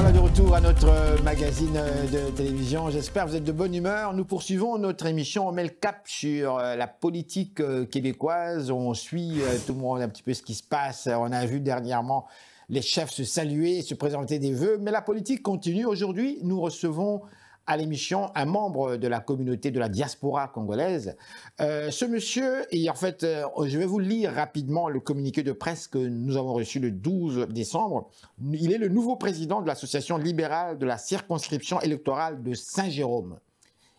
voilà de retour à notre magazine de télévision. J'espère que vous êtes de bonne humeur. Nous poursuivons notre émission. On met le cap sur la politique québécoise. On suit tout le monde un petit peu ce qui se passe. On a vu dernièrement les chefs se saluer, se présenter des vœux. Mais la politique continue. Aujourd'hui, nous recevons à l'émission un membre de la communauté de la diaspora congolaise. Ce monsieur, et en fait, je vais vous lire rapidement le communiqué de presse que nous avons reçu le 12 décembre. Il est le nouveau président de l'association libérale de la circonscription électorale de Saint-Jérôme.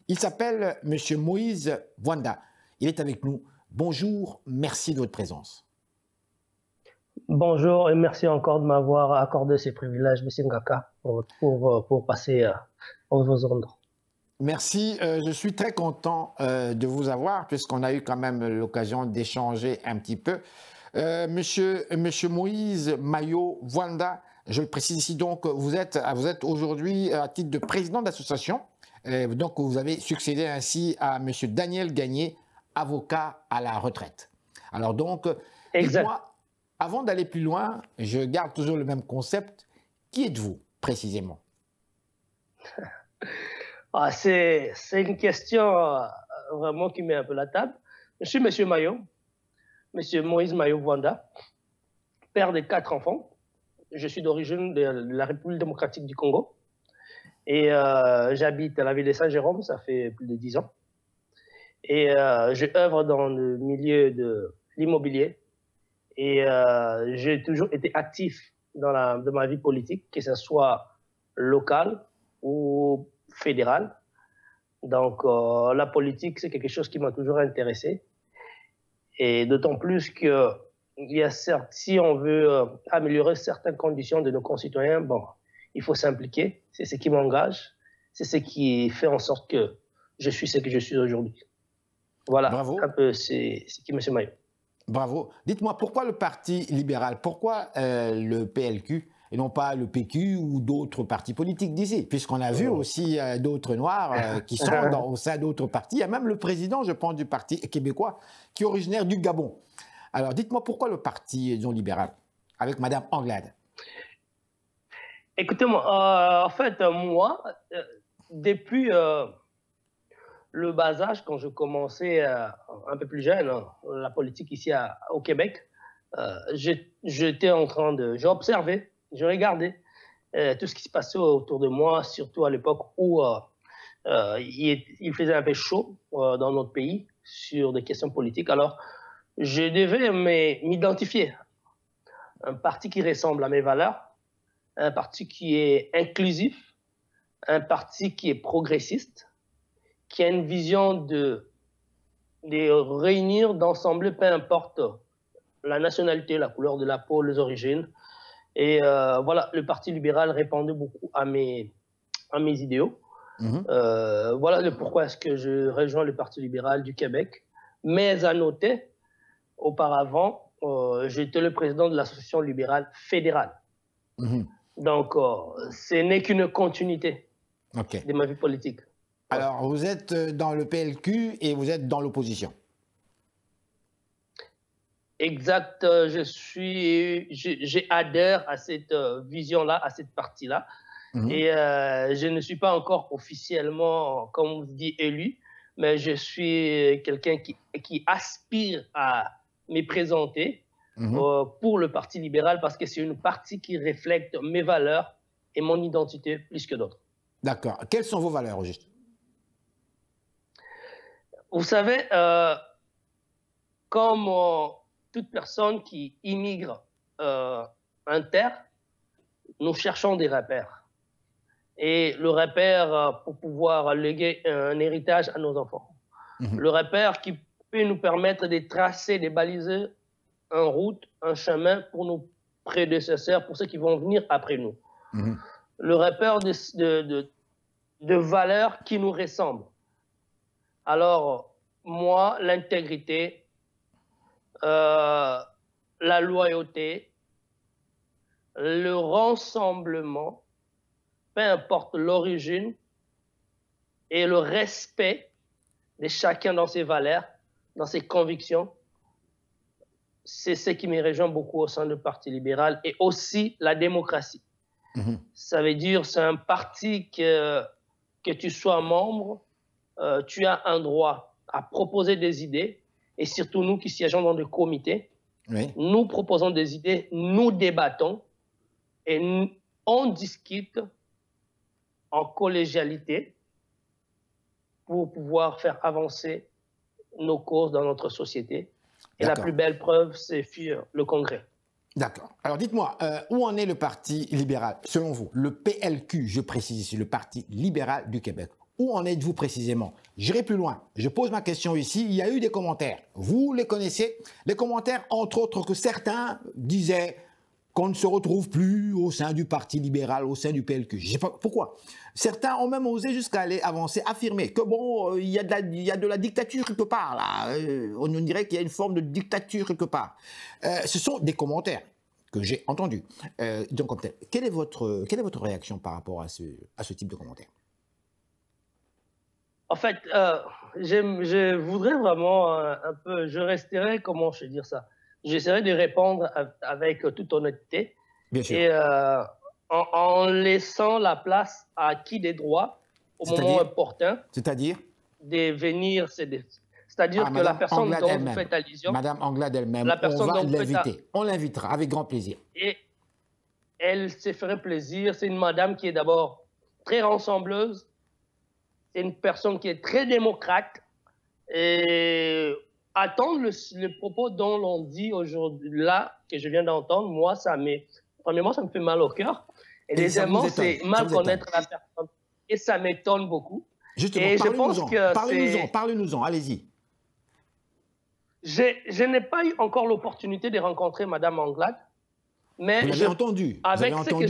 Il s'appelle monsieur Moïse Wanda. Il est avec nous. Bonjour, merci de votre présence. Bonjour et merci encore de m'avoir accordé ces privilèges, M. Ngaka, pour passer aux ondes. Merci, je suis très content de vous avoir puisqu'on a eu quand même l'occasion d'échanger un petit peu. Monsieur Moïse Mayo Wanda, je le précise ici donc, vous êtes aujourd'hui à titre de président d'association, donc vous avez succédé ainsi à monsieur Daniel Gagné, avocat à la retraite. Alors donc, dites-moi, avant d'aller plus loin, je garde toujours le même concept. Qui êtes-vous précisément? C'est une question vraiment qui met un peu la table. Je suis M. Mayo, M. Moïse Mayo Wanda, père de 4 enfants. Je suis d'origine de la République démocratique du Congo et j'habite à la ville de Saint-Jérôme, ça fait plus de 10 ans. Et je œuvre dans le milieu de l'immobilier et j'ai toujours été actif dans ma vie politique, que ce soit locale ou fédérale. Donc la politique, c'est quelque chose qui m'a toujours intéressé. Et d'autant plus que si on veut améliorer certaines conditions de nos concitoyens, bon, il faut s'impliquer. C'est ce qui m'engage. C'est ce qui fait en sorte que je suis ce que je suis aujourd'hui. Voilà. Bravo. Un peu, c'est qui M. Mayo. Bravo. Dites-moi, pourquoi le Parti libéral? Pourquoi le PLQ et non pas le PQ ou d'autres partis politiques d'ici? Puisqu'on a vu aussi d'autres Noirs qui sont au sein d'autres partis. Il y a même le président, je pense, du Parti québécois qui est originaire du Gabon. Alors, dites-moi, pourquoi le Parti libéral avec Mme Anglade? Écoutez-moi, en fait, moi, depuis le bas âge, quand je commençais un peu plus jeune, la politique ici au Québec, j'étais en train de... J'observais, je regardais tout ce qui se passait autour de moi, surtout à l'époque où il faisait un peu chaud dans notre pays sur des questions politiques. Alors, je devais m'identifier. Un parti qui ressemble à mes valeurs, un parti qui est inclusif, un parti qui est progressiste, qui a une vision de réunir, d'ensemble, peu importe la nationalité, la couleur de la peau, les origines. Et voilà, le Parti libéral répondait beaucoup à mes idéaux. Voilà le pourquoi est-ce que je rejoins le Parti libéral du Québec. Mais à noter, auparavant, j'étais le président de l'association libérale fédérale. Donc, ce n'est qu'une continuité de ma vie politique. Alors, vous êtes dans le PLQ et vous êtes dans l'opposition. Exact. J'adhère à cette vision-là, à cette partie-là. Et je ne suis pas encore officiellement, comme on dit, élu, mais je suis quelqu'un qui aspire à me présenter pour le Parti libéral parce que c'est une partie qui reflète mes valeurs et mon identité plus que d'autres. D'accord. Quelles sont vos valeurs, au juste? Vous savez, comme toute personne qui immigre en terre, nous cherchons des repères. Et le repère pour pouvoir léguer un héritage à nos enfants. Le repère qui peut nous permettre de tracer, de baliser une route, un chemin pour nos prédécesseurs, pour ceux qui vont venir après nous. Le repère de valeurs qui nous ressemblent. Alors, moi, l'intégrité, la loyauté, le rassemblement, peu importe l'origine, et le respect de chacun dans ses valeurs, dans ses convictions, c'est ce qui me rejoint beaucoup au sein du Parti libéral et aussi la démocratie. Ça veut dire c'est un parti que tu sois membre, tu as un droit à proposer des idées, et surtout nous qui siégeons dans des comités, Oui. nous proposons des idées, nous débattons, et on discute en collégialité pour pouvoir faire avancer nos causes dans notre société. Et la plus belle preuve, c'est le Congrès. D'accord. Alors dites-moi, où en est le Parti libéral, selon vous? Le PLQ, je précise ici, le Parti libéral du Québec. Où en êtes-vous précisément? J'irai plus loin. Je pose ma question ici. Il y a eu des commentaires. Vous les connaissez? Les commentaires, entre autres, que certains disaient qu'on ne se retrouve plus au sein du Parti libéral, au sein du PLQ. Je ne sais pas pourquoi. Certains ont même osé jusqu'à aller avancer, affirmer que bon, il y a de la dictature quelque part, là. On dirait qu'il y a une forme de dictature quelque part. Ce sont des commentaires que j'ai entendus. Donc, quelle est votre réaction par rapport à ce type de commentaires? En fait, je voudrais vraiment un peu, je resterai, comment je vais dire ça, j'essaierai de répondre avec toute honnêteté. Bien sûr. Et en laissant la place à qui des droits au moment opportun. C'est-à-dire de venir, c'est-à-dire que la personne dont vous faites allusion. Madame Anglade elle-même, on va l'inviter. On l'invitera avec grand plaisir. Et elle se ferait plaisir. C'est une madame qui est d'abord très rassembleuse. C'est une personne qui est très démocrate. Et attendre le propos dont l'on dit aujourd'hui, là, que je viens d'entendre, moi, premièrement, ça me fait mal au cœur. Et deuxièmement, c'est mal connaître la personne. Et ça m'étonne beaucoup. Justement, parlez-nous-en, allez-y. Je n'ai pas eu encore l'opportunité de rencontrer Madame Anglade. Mais vous avez entendu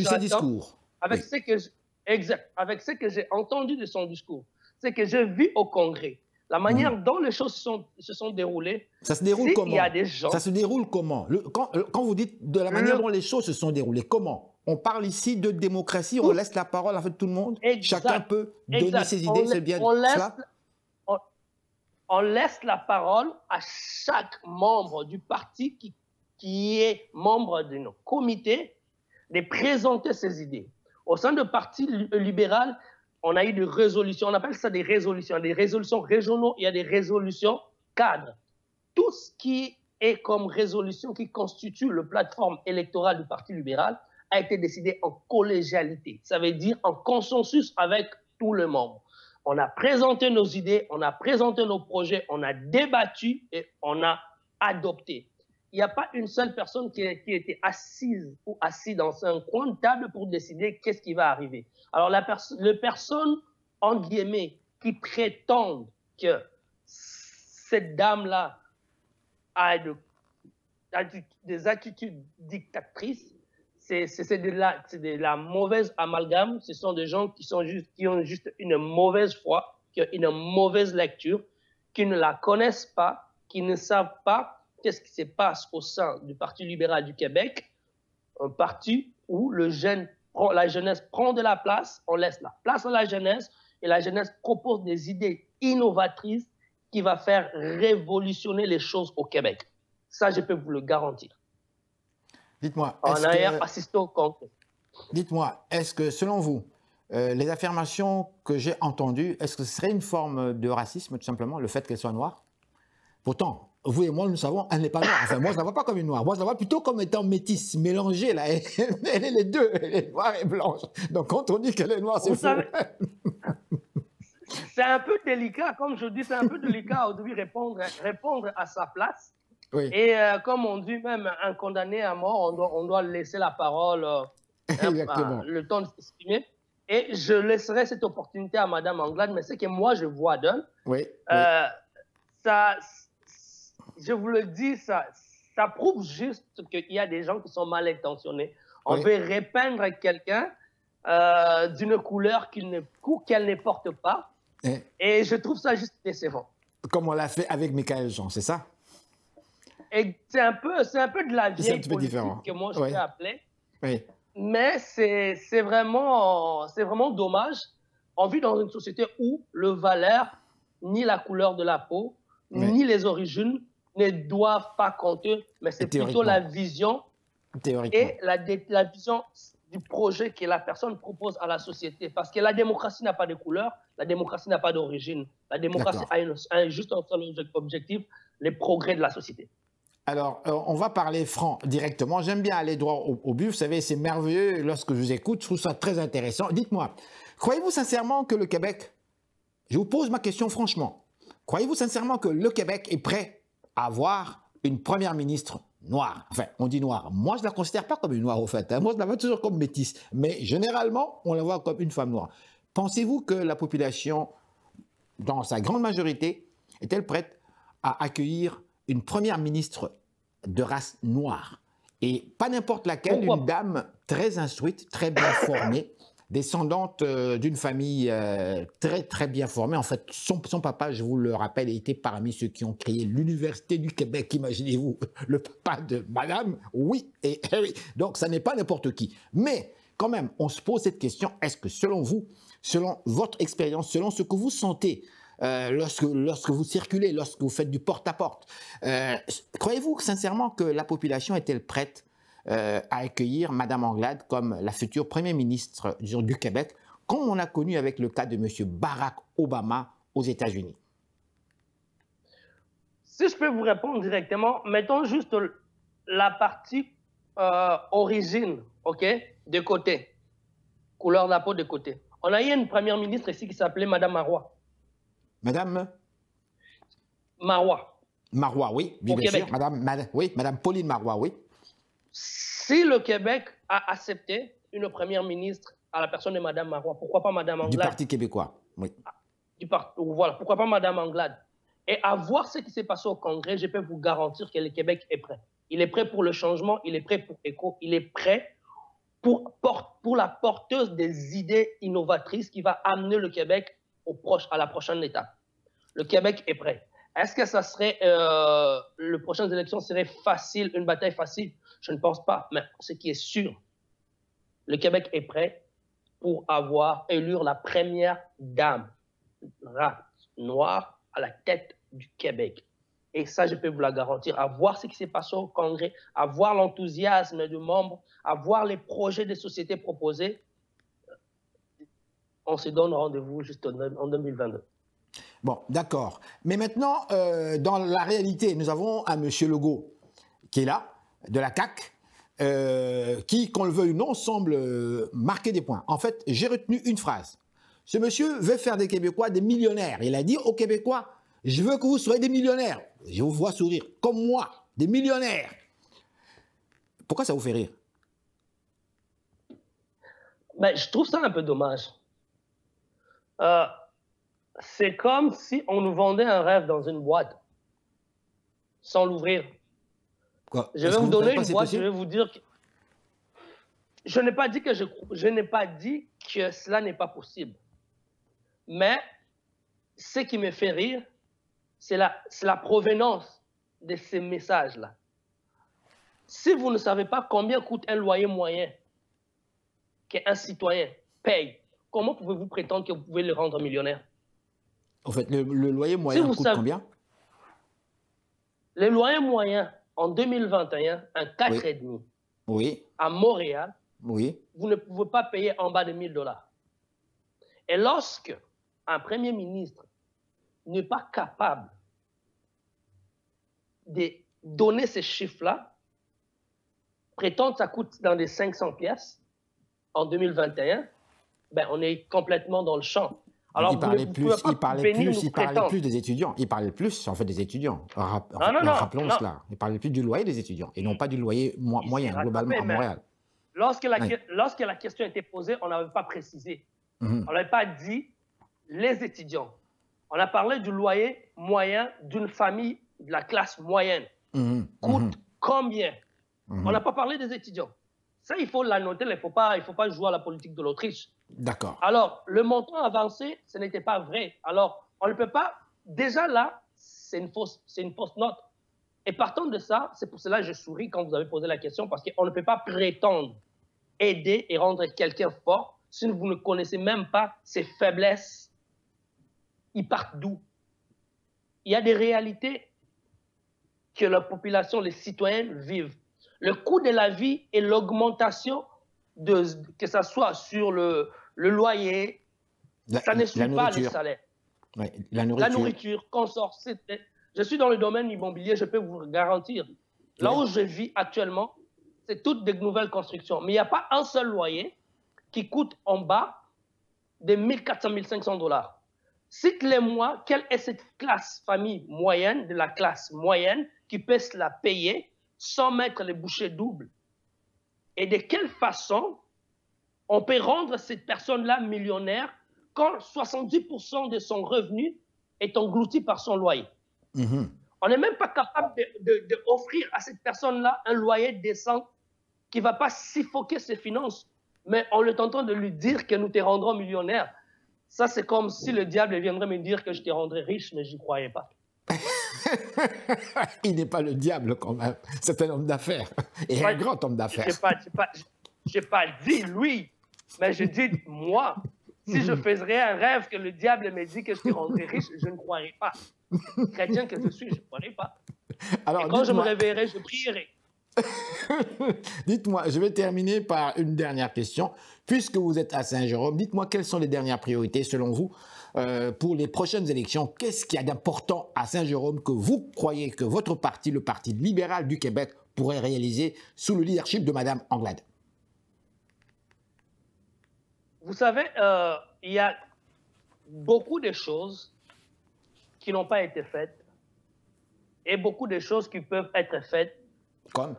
ses discours. Avec ce que j'ai entendu de son discours, c'est que j'ai vu au Congrès, la manière dont les choses se sont déroulées. Ça se déroule comment? Il y a des gens... Ça se déroule comment? Quand vous dites de la manière dont les choses se sont déroulées, comment? On parle ici de démocratie, on laisse la parole à tout le monde. Chacun peut donner ses idées, c'est bien cela? On laisse la parole à chaque membre du parti qui est membre de nos comités de présenter ses idées. Au sein du Parti libéral, on a eu des résolutions, on appelle ça des résolutions régionaux, il y a des résolutions cadres. Tout ce qui est comme résolution qui constitue la plateforme électorale du Parti libéral a été décidé en collégialité. Ça veut dire en consensus avec tout le monde. On a présenté nos idées, on a présenté nos projets, on a débattu et on a adopté. Il n'y a pas une seule personne qui était assise ou assis dans un coin de table pour décider qu'est-ce qui va arriver. Alors, les personnes, en guillemets, qui prétendent que cette dame-là a des attitudes dictatrices, c'est de la mauvaise amalgame. Ce sont des gens qui ont juste une mauvaise foi, qui ont une mauvaise lecture, qui ne la connaissent pas, qui ne savent pas qu'est-ce qui se passe au sein du Parti libéral du Québec, un parti où la jeunesse prend de la place, on laisse la place à la jeunesse, et la jeunesse propose des idées innovatrices qui vont faire révolutionner les choses au Québec. Ça, je peux vous le garantir. Dites-moi, on a assisté au congrès. Dites-moi, est-ce que, selon vous, les affirmations que j'ai entendues, est-ce que ce serait une forme de racisme, tout simplement, le fait qu'elle soit noire? Pourtant, vous et moi, nous savons, elle n'est pas noire. Enfin, moi, je ne la vois pas comme une noire. Moi, je la vois plutôt comme étant métisse, mélangée. Là. Elle est les deux, elle est noire et blanche. Donc, quand on dit qu'elle est noire, c'est faux. C'est un peu délicat, comme je dis, c'est un peu délicat aujourd'hui répondre à sa place. Oui. Et comme on dit, même un condamné à mort, on doit laisser la parole, le temps de s'exprimer. Et je laisserai cette opportunité à Mme Anglade, mais ce que moi, je vois d'elle, je vous le dis, ça prouve juste qu'il y a des gens qui sont mal intentionnés. On veut repeindre quelqu'un d'une couleur qu'elle ne porte pas. Et je trouve ça juste décevant. Comme on l'a fait avec Michael Jean, c'est ça? Et c'est un peu de la vieille politique que moi je peux appeler. Oui. Mais c'est vraiment dommage. On vit dans une société où le valeur, ni la couleur de la peau, ni les origines ne doivent pas compter, mais c'est plutôt la vision et la vision du projet que la personne propose à la société. Parce que la démocratie n'a pas de couleur, la démocratie n'a pas d'origine. La démocratie a juste un seul objectif, les progrès de la société. Alors, on va parler franc directement. J'aime bien aller droit au but. Vous savez, c'est merveilleux lorsque je vous écoute. Je trouve ça très intéressant. Dites-moi, croyez-vous sincèrement que le Québec, je vous pose ma question franchement, croyez-vous sincèrement que le Québec est prêt à avoir une première ministre noire? Enfin, on dit noire. Moi, je ne la considère pas comme une noire, au fait. Moi, je la vois toujours comme métisse. Mais généralement, on la voit comme une femme noire. Pensez-vous que la population, dans sa grande majorité, est-elle prête à accueillir une première ministre de race noire? Et pas n'importe laquelle, une dame très instruite, très bien formée, descendante d'une famille très très bien formée. En fait, son papa, je vous le rappelle, était parmi ceux qui ont créé l'Université du Québec. Imaginez-vous, le papa de madame, oui, et oui. Donc, ça n'est pas n'importe qui. Mais quand même, on se pose cette question, est-ce que selon vous, selon votre expérience, selon ce que vous sentez, lorsque vous circulez, lorsque vous faites du porte-à-porte, croyez-vous sincèrement que la population est-elle prête à accueillir Mme Anglade comme la future Première ministre du Québec, comme on a connu avec le cas de M. Barack Obama aux États-Unis? Si je peux vous répondre directement, mettons juste la partie origine, ok, de côté, couleur de la peau de côté. On a eu une première ministre ici qui s'appelait Mme Marois. Madame Marois. Marois, oui, bien sûr. Madame Pauline Marois, oui. Si le Québec a accepté une première ministre à la personne de Mme Marois, pourquoi pas Mme Anglade? Du Parti québécois, oui. Voilà, pourquoi pas Mme Anglade? Et à voir ce qui s'est passé au Congrès, je peux vous garantir que le Québec est prêt. Il est prêt pour le changement, il est prêt pour ECHO, il est prêt pour la porteuse des idées innovatrices qui va amener le Québec à la prochaine étape. Le Québec est prêt. Est-ce que ça serait, les prochaines élections seraient faciles, une bataille facile? Je ne pense pas. Mais ce qui est sûr, le Québec est prêt pour élire la première dame noire à la tête du Québec. Et ça, je peux vous la garantir. À voir ce qui s'est passé au Congrès, à voir l'enthousiasme des membres, à voir les projets des sociétés proposés, on se donne rendez-vous juste en 2022. Bon, d'accord. Mais maintenant, dans la réalité, nous avons un monsieur Legault qui est là, de la CAQ, qui, qu'on le veuille ou non, semble marquer des points. En fait, j'ai retenu une phrase. Ce monsieur veut faire des Québécois des millionnaires. Il a dit aux Québécois, je veux que vous soyez des millionnaires. Je vous vois sourire, comme moi, des millionnaires. Pourquoi ça vous fait rire? Ben, je trouve ça un peu dommage. C'est comme si on nous vendait un rêve dans une boîte, sans l'ouvrir. Je vais vous donner une boîte, je vais vous dire que... Je n'ai pas dit que cela n'est pas possible. Mais ce qui me fait rire, c'est la provenance de ces messages-là. Si vous ne savez pas combien coûte un loyer moyen qu'un citoyen paye, comment pouvez-vous prétendre que vous pouvez le rendre millionnaire? En fait, le loyer moyen coûte combien? Le loyer moyen en 2021, un 4,5 oui. À Montréal, oui. Vous ne pouvez pas payer en bas de 1 000 $. Et lorsque un premier ministre n'est pas capable de donner ces chiffres-là, prétendre que ça coûte dans les 500 pièces en 2021, ben on est complètement dans le champ. Alors, il parlait plus des étudiants. Il parlait plus, en fait, des étudiants. Rappelons cela. Il parlait plus du loyer des étudiants et non pas du loyer moyen, globalement, à Montréal. Lorsque la question était posée, on n'avait pas précisé. On n'avait pas dit les étudiants. On a parlé du loyer moyen d'une famille de la classe moyenne. Coûte combien? On n'a pas parlé des étudiants. Ça, il faut la noter, il ne faut pas jouer à la politique de l'Autriche. D'accord. Alors, le montant avancé, ce n'était pas vrai. Alors, on ne peut pas... Déjà là, c'est une fausse note. Et partant de ça, c'est pour cela que je souris quand vous avez posé la question, parce qu'on ne peut pas prétendre aider et rendre quelqu'un fort si vous ne connaissez même pas ses faiblesses. Ils partent d'où? Il y a des réalités que la population, les citoyens vivent. Le coût de la vie et l'augmentation que ce soit sur le loyer, ça ne suit pas les salaires. Oui, la nourriture. La nourriture, qu'on sort. Je suis dans le domaine immobilier, je peux vous garantir. Là où je vis actuellement, c'est toutes des nouvelles constructions. Mais il n'y a pas un seul loyer qui coûte en bas de 1400, 1500 $. Cite-les-moi, quelle est cette classe famille moyenne, de la classe moyenne, qui peut se la payer sans mettre les bouchées doubles? Et de quelle façon on peut rendre cette personne-là millionnaire quand 70% de son revenu est englouti par son loyer? On n'est même pas capable d'offrir à cette personne-là un loyer décent qui ne va pas suffoquer ses finances, mais on est en train de lui dire que nous te rendrons millionnaire. Ça, c'est comme si le diable viendrait me dire que je te rendrais riche, mais je n'y croyais pas. Il n'est pas le diable quand même, c'est un homme d'affaires, et un grand homme d'affaires. Je n'ai pas dit lui, mais je dis moi. Si je faisais un rêve que le diable me dit que je te rendrais riche, je ne croirais pas. Chrétien que je suis, je ne croirais pas. Alors, et quand je me réveillerai, je prierai. Dites-moi, je vais terminer par une dernière question. Puisque vous êtes à Saint-Jérôme, dites-moi quelles sont les dernières priorités selon vous pour les prochaines élections. Qu'est-ce qu'il y a d'important à Saint-Jérôme que vous croyez que votre parti, le Parti libéral du Québec, pourrait réaliser sous le leadership de Mme Anglade? Vous savez, il y a beaucoup de choses qui n'ont pas été faites et beaucoup de choses qui peuvent être faites. Comme?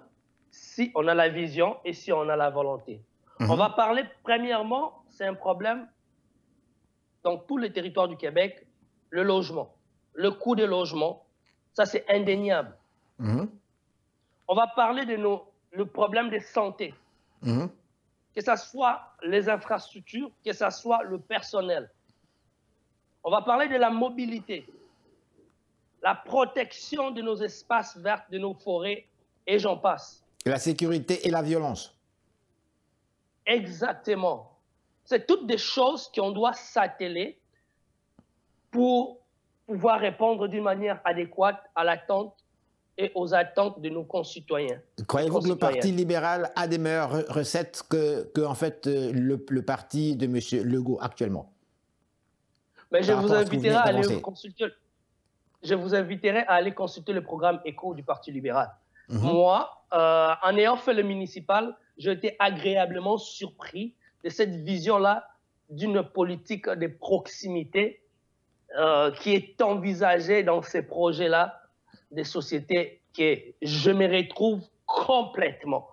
Si on a la vision et si on a la volonté. On va parler, premièrement, c'est un problème dans tous les territoires du Québec, le logement. Le coût des logements, ça c'est indéniable. On va parler de le problème de santé. Que ce soit les infrastructures, que ce soit le personnel. On va parler de la mobilité, la protection de nos espaces verts, de nos forêts, et j'en passe. La sécurité et la violence. Exactement. C'est toutes des choses qu'on doit s'atteler pour pouvoir répondre d'une manière adéquate à l'attente et aux attentes de nos concitoyens. Croyez-vous que le Parti libéral a des meilleures recettes que en fait, le parti de M. Legault actuellement? Mais je vous inviterai à aller consulter. Je vous inviterai à aller consulter le programme ECHO du Parti libéral. Moi, en ayant fait le municipal, j'ai été agréablement surpris de cette vision-là d'une politique de proximité qui est envisagée dans ces projets-là des sociétés que je me retrouve complètement.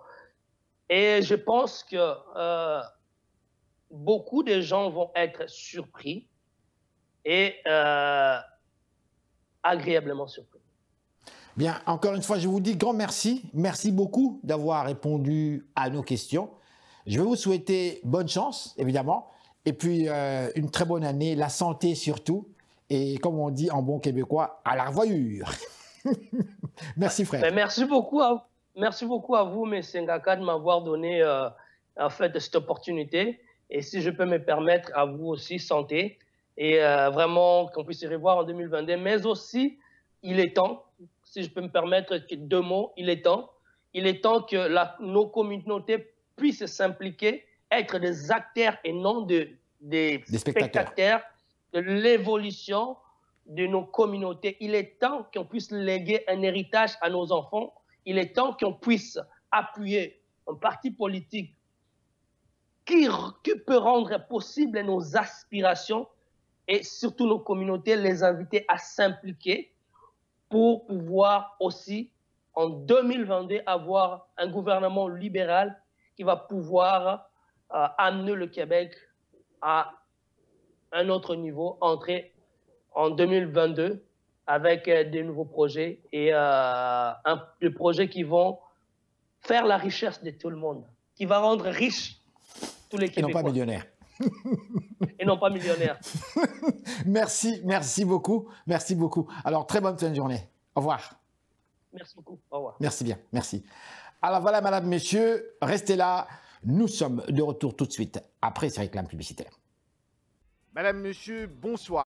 Et je pense que beaucoup de gens vont être surpris et agréablement surpris. Bien, encore une fois, je vous dis grand merci. Merci beaucoup d'avoir répondu à nos questions. Je vais vous souhaiter bonne chance, évidemment, et puis une très bonne année, la santé surtout, et comme on dit en bon québécois, à la revoyure. Merci, frère. Mais merci beaucoup à vous, M. Ngaka, de m'avoir donné en fait, cette opportunité. Et si je peux me permettre, à vous aussi, santé, et vraiment qu'on puisse se revoir en 2022, mais aussi, il est temps, si je peux me permettre 2 mots, il est temps que nos communautés puissent s'impliquer, être des acteurs et non des spectateurs de l'évolution de nos communautés. Il est temps qu'on puisse léguer un héritage à nos enfants. Il est temps qu'on puisse appuyer un parti politique qui peut rendre possible nos aspirations et surtout nos communautés, les inviter à s'impliquer pour pouvoir aussi, en 2022, avoir un gouvernement libéral qui va pouvoir amener le Québec à un autre niveau, entrer en 2022 avec des nouveaux projets et des projets qui vont faire la richesse de tout le monde, qui va rendre riches tous les Québécois. Et non pas millionnaires. Et non pas millionnaires. Merci beaucoup. Merci beaucoup. Alors, très bonne fin de journée. Au revoir. Merci beaucoup. Au revoir. Merci bien. Merci. Alors voilà, madame, messieurs, restez là. Nous sommes de retour tout de suite après ces réclames publicitaires. Madame, monsieur, bonsoir.